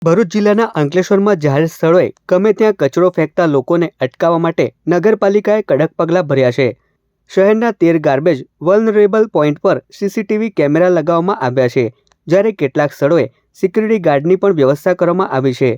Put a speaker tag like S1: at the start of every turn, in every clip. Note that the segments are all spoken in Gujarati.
S1: ભરૂચ જિલ્લાના અંકલેશ્વરમાં જાહેર સ્થળોએ ગમે ત્યાં કચરો ફેંકતા લોકોને અટકાવવા માટે નગરપાલિકાએ કડક પગલાં ભર્યા છે। શહેરના 13 ગાર્બેજ વલ્નરેબલ પોઈન્ટ પર સીસીટીવી કેમેરા લગાવવામાં આવ્યા છે, જ્યારે કેટલાક સ્થળોએ સિક્યુરિટી ગાર્ડની પણ વ્યવસ્થા કરવામાં આવી છે।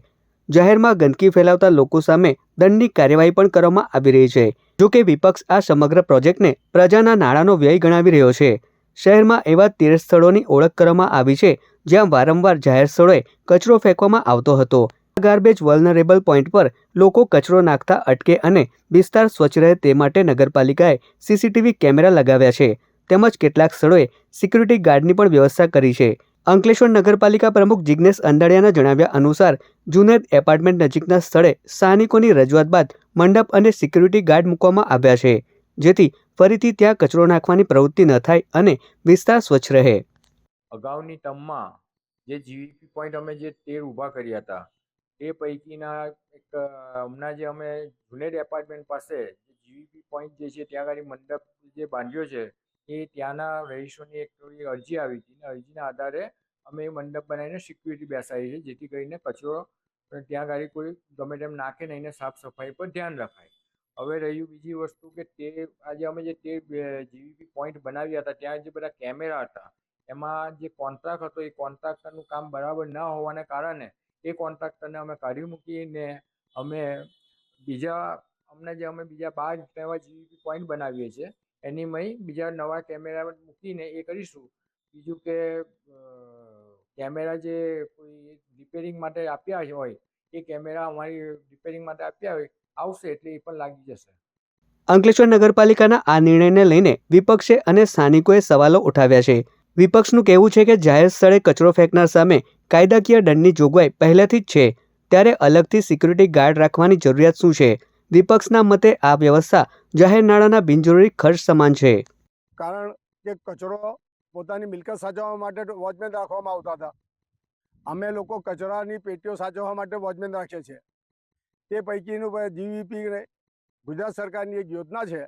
S1: જાહેરમાં ગંદકી ફેલાવતા લોકો સામે દંડની કાર્યવાહી પણ કરવામાં આવી રહી છે। જો કે વિપક્ષ આ સમગ્ર પ્રોજેક્ટને પ્રજાના નાણાંનો વ્યય ગણાવી રહ્યો છે। શહેરમાં એવા 13 સ્થળોની ઓળખ કરવામાં આવી છે જ્યાં વારંવાર જાહેર સ્થળોએ કચરો ફેંકવામાં આવતો હતો। ગાર્બેજ વલ્નરેબલ પોઈન્ટ પર લોકો કચરો નાખતા અટકે અને વિસ્તાર સ્વચ્છ રહે તે માટે નગરપાલિકાએ સીસીટીવી કેમેરા લગાવ્યા છે, તેમજ કેટલાક સ્થળોએ સિક્યુરિટી ગાર્ડની પણ વ્યવસ્થા કરી છે। અંકલેશ્વર નગરપાલિકા પ્રમુખ જિગ્નેશ અંડાળિયાના જણાવ્યા અનુસાર જુનેદ એપાર્ટમેન્ટ નજીકના સ્થળે સ્થાનિકોની રજૂઆત બાદ મંડપ અને સિક્યુરિટી ગાર્ડ મૂકવામાં આવ્યા છે, જેથી ફરીથી ત્યાં કચરો નાખવાની પ્રવૃત્તિ ન થાય અને વિસ્તાર સ્વચ્છ રહે।
S2: અગાઉની ટર્મમાં જે જીવીપી પોઈન્ટ અમે જે 13 ઊભા કર્યા હતા તે પૈકીના એક હમણાં જે અમે જુનેદ એપાર્ટમેન્ટ પાસે જીવીપી પોઈન્ટ જે છે ત્યાં આગળ મંડપ જે બાંધ્યો છે એ ત્યાંના રહીશોની એક અરજી આવી હતી અને અરજીના આધારે અમે એ મંડપ બનાવીને સિક્યુરિટી બેસાડી છે, જેથી કરીને કચરો ત્યાં આગળ કોઈ ગમે તેમ નાખે નહીં ને સાફ સફાઈ પર ધ્યાન રખાય। હવે રહ્યું બીજી વસ્તુ કે આજે અમે જે 13 જીવીપી પોઈન્ટ બનાવ્યા હતા ત્યાં જે બધા કેમેરા હતા એમાં જે કોન્ટ્રાક્ટ હતો એ કોન્ટ્રાક્ટરનું કામ બરાબર ન હોવાને કારણે એ કોન્ટ્રાક્ટરને અમે કાઢી મૂકીને અમે બીજા 12 એવા જીવીપી પોઈન્ટ બનાવીએ છીએ। એની બીજા નવા કેમેરા મૂકીને એ કરીશું। બીજું કે કેમેરા જે કોઈ રિપેરિંગ માટે આપ્યા હોય એ કેમેરા અમારી રિપેરિંગ માટે આપ્યા હોય આવશે એટલે એ પણ લાગી જશે।
S1: અંકલેશ્વર નગરપાલિકાના આ નિર્ણયને લઈને વિપક્ષે અને સ્થાનિકોએ સવાલો ઉઠાવ્યા છે। વિપક્ષનું કહેવું છે કે જાહેર સ્થળે કચરો ફેંકનાર સામે કાયદાકીય દંડની જોગવાઈ પહેલેથી જ છે, ત્યારે અલગથી સિક્યુરિટી ગાર્ડ રાખવાની જરૂરિયાત શું છે? વિપક્ષના મતે આ વ્યવસ્થા જાહેર નાણાંના બિનજરૂરી ખર્ચ સમાન છે।
S3: કારણ કે કચરો પોતાની મિલકત સાચવવા માટે વોચમેન રાખવામાં આવતા હતા। અમે લોકો કચરાની પેટીઓ સાચવવા માટે વોચમેન રાખીએ છીએ। તે પૈકીનું જીવીપી ગુજરાત સરકારની એક યોજના છે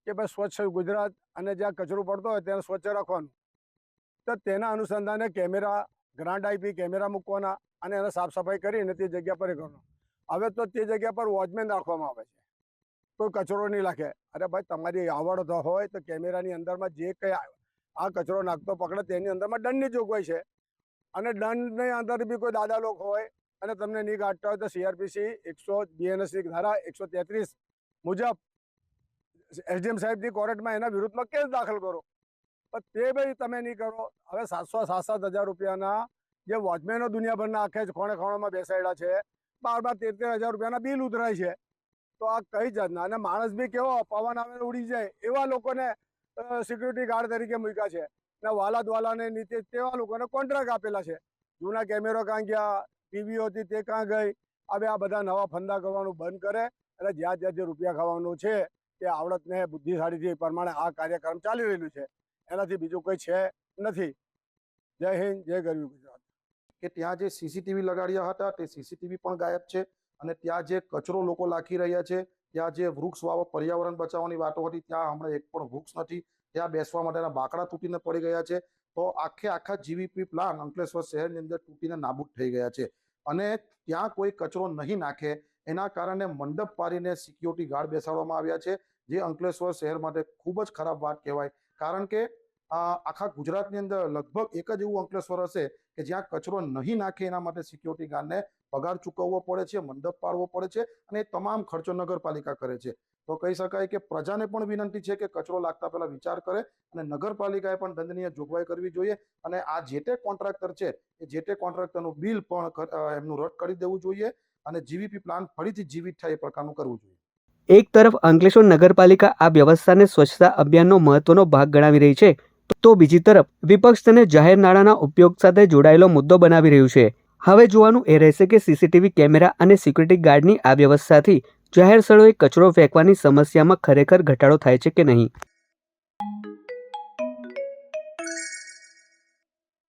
S3: કે ભાઈ સ્વચ્છ ગુજરાત અને જ્યાં કચરો પડતો હોય તેને સ્વચ્છ રાખવાનું, તો તેના અનુસંધાને કેમેરા ગ્રાન્ટ આપી કેમેરા મૂકવાના અને એને સાફ સફાઈ કરીને તે જગ્યા પર કરવાનું। હવે તો તે જગ્યા પર વોચમેન રાખવામાં આવે છે, કોઈ કચરો નહીં નાખે। અરે ભાઈ, તમારી આવડ હોય તો કેમેરાની અંદરમાં જે કંઈ આ કચરો નાખતો પકડે તેની અંદરમાં દંડની જોગવાઈ છે, અને દંડની અંદર બી કોઈ દાદા લોકો હોય અને તમને નહીં કાઢતા હોય તો સીઆરપીસી 100 બીએનએસની ધારા 133 મુજબ એસડીએમ સાહેબની કોર્ટમાં એના વિરુદ્ધમાં કેસ દાખલ કરો, પણ તે ભાઈ તમે નહીં કરો। હવે 700-7,000 રૂપિયાના જે વોચમેનો દુનિયાભરના આખે જ ખૂણે ખૂણામાં બેસાડ્યા છે, 12,000-13,000 રૂપિયાના બિલ ઉતરાય છે, તો આ કઈ જાતના? અને માણસ બી કેવો પવન આવે ઉડી જાય એવા લોકોને સિક્યુરિટી ગાર્ડ તરીકે મૂક્યા છે, ને વાલાને નીચે તેવા લોકોને કોન્ટ્રાક્ટ આપેલા છે। જૂના કેમેરો કાં ગયા, ટીવીઓ હતી તે કાં ગઈ? હવે આ બધા નવા ફંદા કરવાનું બંધ કરે અને જ્યાં જે રૂપિયા ખાવાનું છે તે આવડતને બુદ્ધિશાળીથી પ્રમાણે આ કાર્યક્રમ ચાલી રહેલું છે, એનાથી બીજું કોઈ છે નથી। જય હિન્દ, જય ગરવી ગુજરાત।
S4: કે ત્યાં જે સીસીટીવી લગાડ્યા હતા તે સીસીટીવી પણ ગાયબ છે, અને ત્યાં જે કચરો લોકો નાખી રહ્યા છે, ત્યાં જે વૃક્ષ વાવો પર્યાવરણ બચાવવાની વાતો હતી ત્યાં હમણાં એક પણ વૃક્ષ નથી, ત્યાં બેસવા માટેના બાકડા તૂટીને પડી ગયા છે। તો આખા જીવીપી પ્લાન અંકલેશ્વર શહેરની અંદર તૂટીને નાબૂદ થઈ ગયા છે, અને ત્યાં કોઈ કચરો નહીં નાખે એના કારણે મંડપ પાડીને સિક્યુરિટી ગાર્ડ બેસાડવામાં આવ્યા છે, જે અંકલેશ્વર શહેર માટે ખૂબ જ ખરાબ વાત કહેવાય। કારણ કે આખા ગુજરાતની અંદર લગભગ એક જ એવું અંકલેશ્વર હશે કે જ્યાં કચરો નહીં નાખે એના માટે સિક્યુરિટી ગાર્ડને પગાર ચૂકવવો પડે છે, મંડપ પાડવો પડે છે, અને એ તમામ ખર્ચો નગરપાલિકા કરે છે। તો કહી શકાય કે પ્રજાને પણ વિનંતી છે કે કચરો લાગતા પહેલા વિચાર કરે, અને નગરપાલિકાએ પણ દંડનીય જોગવાઈ કરવી જોઈએ, અને આ જે તે કોન્ટ્રાક્ટર છે એ જે તે કોન્ટ્રાક્ટરનું બિલ પણ એમનું રદ કરી દેવું જોઈએ, અને જીવીપી પ્લાન ફરીથી જીવિત થાય એ પ્રકારનું કરવું જોઈએ।
S1: એક તરફ અંકલેશ્વર નગરપાલિકા આ વ્યવસ્થાને સ્વચ્છતા અભિયાનનો મહત્વનો ભાગ ગણાવી રહી છે, તો બીજી તરફ વિપક્ષ તેને જાહેર નાણાંના ઉપયોગ સાથે જોડાયેલો મુદ્દો બનાવી રહ્યું છે। હવે જોવાનું એ રહેશે કે સીસીટીવી કેમેરા અને સિક્યુરિટી ગાર્ડની આ વ્યવસ્થાથી જાહેર સ્થળોએ કચરો ફેંકવાની સમસ્યામાં ખરેખર ઘટાડો થાય છે કે નહીં।